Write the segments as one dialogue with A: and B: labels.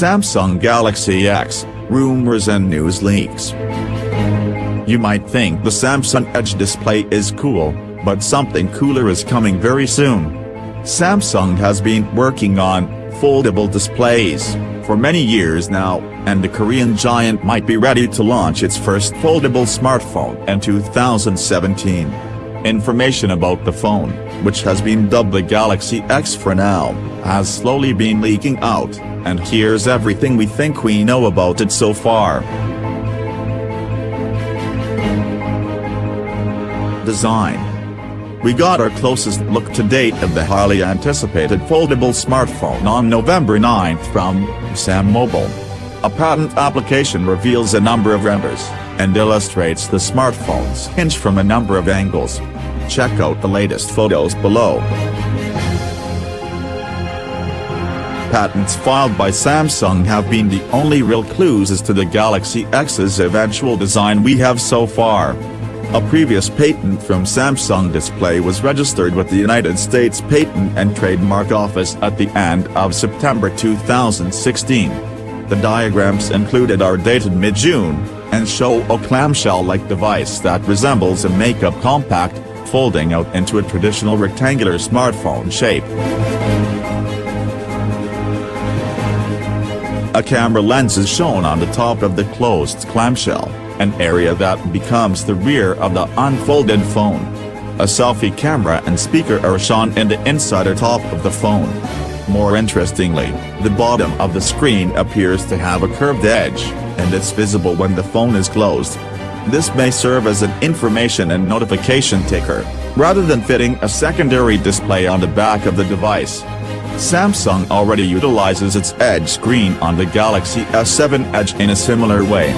A: Samsung Galaxy X, rumors and news leaks. You might think the Samsung Edge display is cool, but something cooler is coming very soon. Samsung has been working on foldable displays for many years now, and the Korean giant might be ready to launch its first foldable smartphone in 2017. Information about the phone, which has been dubbed the Galaxy X for now, has slowly been leaking out, and here's everything we think we know about it so far. Design. We got our closest look to date of the highly anticipated foldable smartphone on November 9th from Sam Mobile. A patent application reveals a number of renders, and illustrates the smartphone's hinge from a number of angles. Check out the latest photos below. Patents filed by Samsung have been the only real clues as to the Galaxy X's eventual design we have so far. A previous patent from Samsung Display was registered with the United States Patent and Trademark Office at the end of September 2016. The diagrams included are dated mid-June, and show a clamshell-like device that resembles a makeup compact, folding out into a traditional rectangular smartphone shape. A camera lens is shown on the top of the closed clamshell, an area that becomes the rear of the unfolded phone. A selfie camera and speaker are shown in the inside or top of the phone. More interestingly, the bottom of the screen appears to have a curved edge, and it's visible when the phone is closed. This may serve as an information and notification ticker, rather than fitting a secondary display on the back of the device. Samsung already utilizes its Edge screen on the Galaxy S7 Edge in a similar way.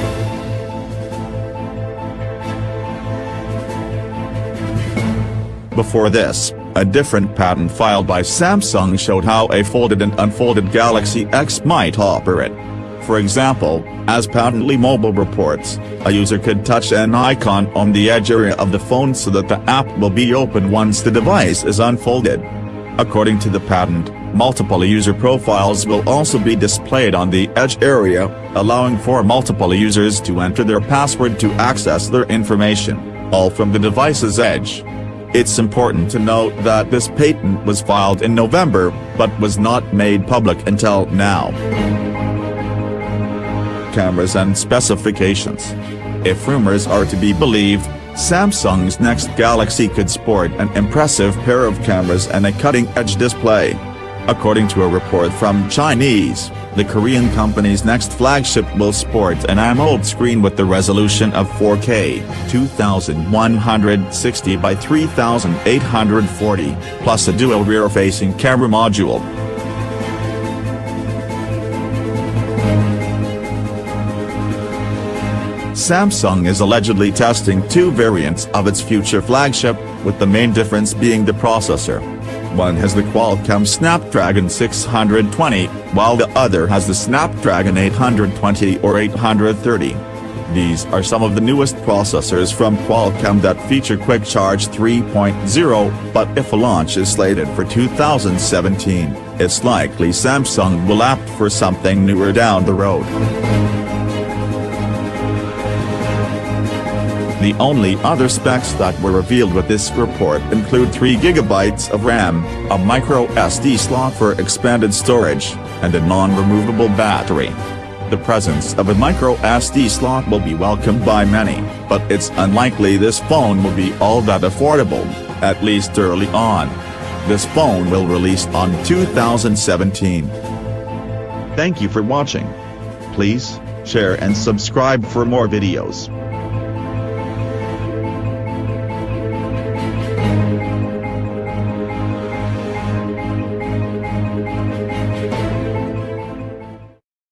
A: Before this, a different patent filed by Samsung showed how a folded and unfolded Galaxy X might operate. For example, as Patently Mobile reports, a user could touch an icon on the edge area of the phone so that the app will be open once the device is unfolded. According to the patent, multiple user profiles will also be displayed on the edge area, allowing for multiple users to enter their password to access their information, all from the device's edge. It's important to note that this patent was filed in November, but was not made public until now. Cameras and specifications. If rumors are to be believed, Samsung's next Galaxy could sport an impressive pair of cameras and a cutting-edge display. According to a report from Chinese, the Korean company's next flagship will sport an AMOLED screen with the resolution of 4K, 2160 by 3840, plus a dual rear-facing camera module. Samsung is allegedly testing two variants of its future flagship, with the main difference being the processor. One has the Qualcomm Snapdragon 620, while the other has the Snapdragon 820 or 830. These are some of the newest processors from Qualcomm that feature Quick Charge 3.0, but if a launch is slated for 2017, it's likely Samsung will opt for something newer down the road. The only other specs that were revealed with this report include 3 GB of RAM, a micro SD slot for expanded storage, and a non-removable battery. The presence of a micro SD slot will be welcomed by many, but it's unlikely this phone will be all that affordable, at least early on. This phone will release on 2017. Thank you for watching. Please share and subscribe for more videos.